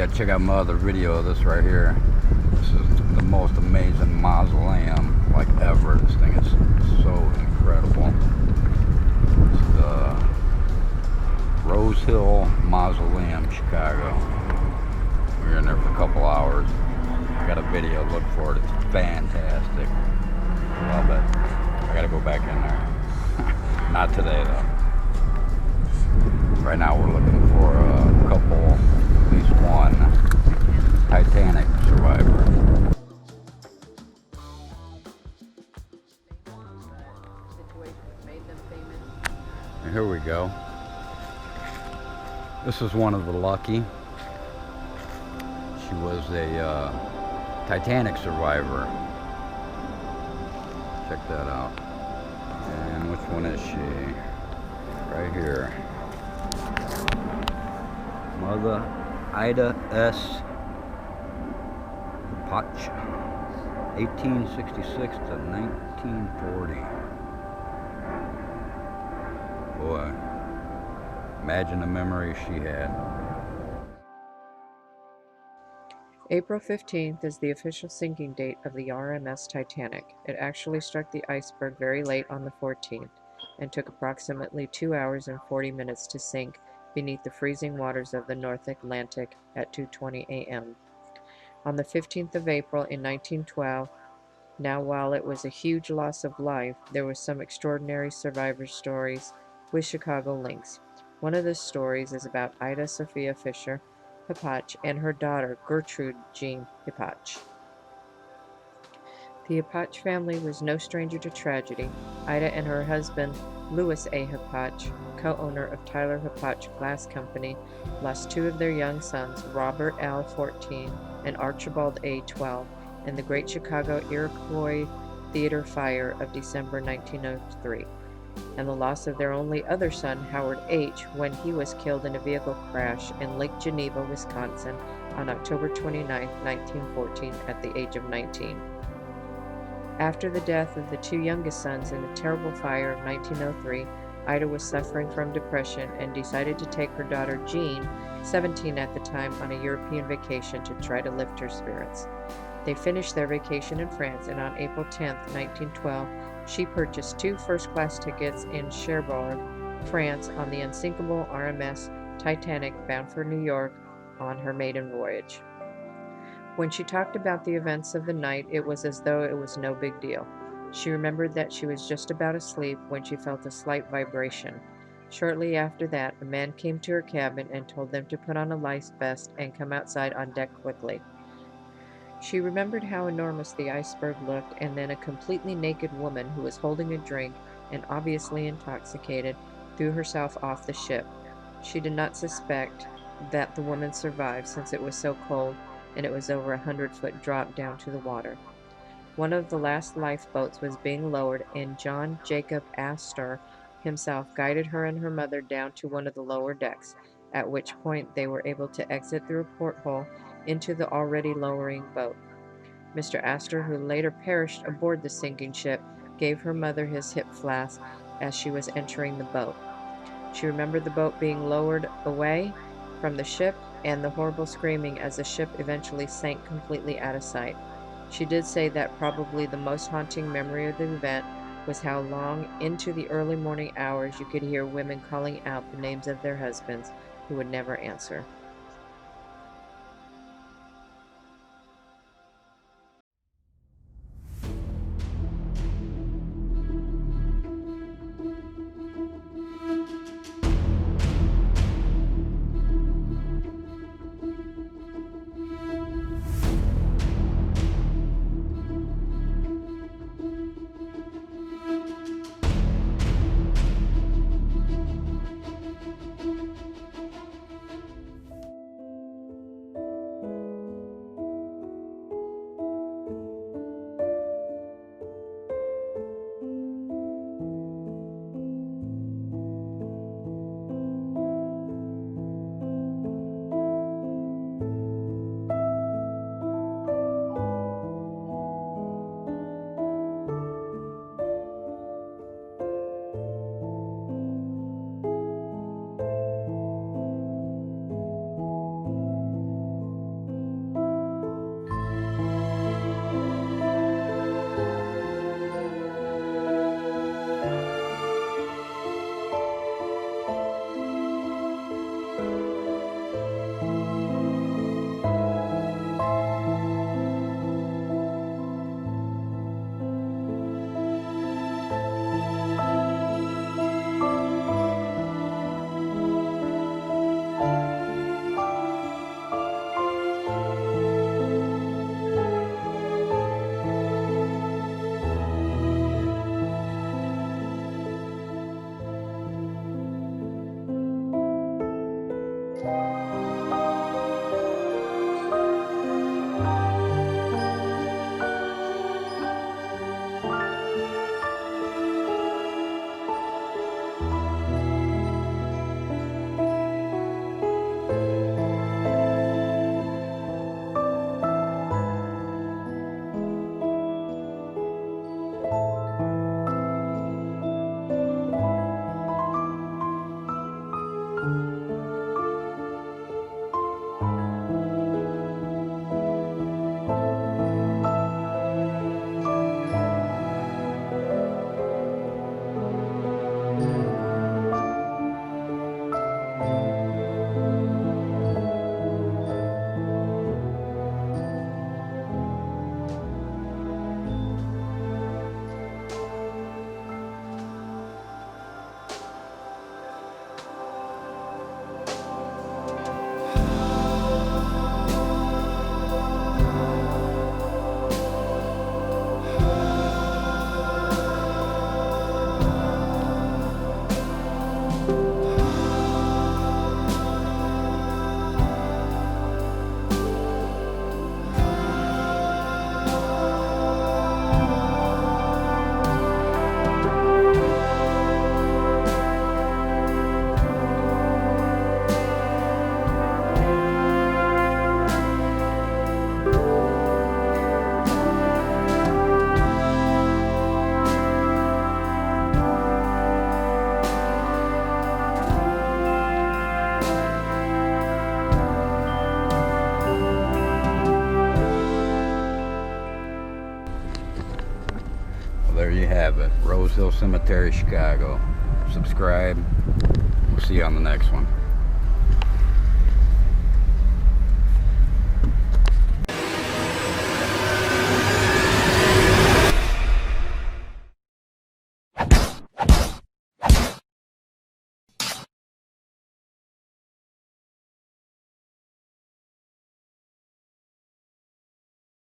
gotta check out my other video of this right here. This is the most amazing mausoleum like ever. This thing is so incredible. It's the Rosehill Mausoleum, Chicago. We were in there for a couple hours. I got a video, look for it. It's fantastic. Love it. I gotta go back in there. Not today though. Right now we're looking for a couple, at least one Titanic survivor. And here we go. This is one of the lucky. She was a Titanic survivor. Check that out. And which one is she? Right here. Mother Ida S. Hipatch, 1866 to 1940. Boy, imagine the memories she had. April 15th is the official sinking date of the RMS Titanic. It actually struck the iceberg very late on the 14th and took approximately 2 hours and 40 minutes to sink beneath the freezing waters of the North Atlantic at 2:20 a.m. On the 15th of April in 1912, now while it was a huge loss of life, there were some extraordinary survivor stories with Chicago links. One of the stories is about Ida Sophia Fisher Hipatch and her daughter Gertrude Jean Hipatch. The Hipatch family was no stranger to tragedy. Ida and her husband, Louis A. Hipatch, co-owner of Tyler Hipatch Glass Company, lost two of their young sons, Robert L. 14 and Archibald A. 12, in the Great Chicago Iroquois Theater fire of December 1903, and the loss of their only other son, Howard H., when he was killed in a vehicle crash in Lake Geneva, Wisconsin, on October 29, 1914, at the age of 19. After the death of the two youngest sons in the terrible fire of 1903, Ida was suffering from depression and decided to take her daughter Jean, 17 at the time, on a European vacation to try to lift her spirits. They finished their vacation in France, and on April 10, 1912, she purchased 2 first-class tickets in Cherbourg, France, on the unsinkable RMS Titanic bound for New York on her maiden voyage. When she talked about the events of the night, it was as though it was no big deal. She remembered that she was just about asleep when she felt a slight vibration. Shortly after that, a man came to her cabin and told them to put on a life vest and come outside on deck quickly. She remembered how enormous the iceberg looked, and then a completely naked woman who was holding a drink and obviously intoxicated threw herself off the ship. She did not suspect that the woman survived, since it was so cold and it was over 100-foot drop down to the water. One of the last lifeboats was being lowered, and John Jacob Astor himself guided her and her mother down to one of the lower decks, at which point they were able to exit through a porthole into the already lowering boat. Mr. Astor, who later perished aboard the sinking ship, gave her mother his hip flask as she was entering the boat. She remembered the boat being lowered away from the ship and the horrible screaming as the ship eventually sank completely out of sight. She did say that probably the most haunting memory of the event was how long into the early morning hours you could hear women calling out the names of their husbands who would never answer. Well, there you have it. Rosehill Cemetery, Chicago. Subscribe. We'll see you on the next one.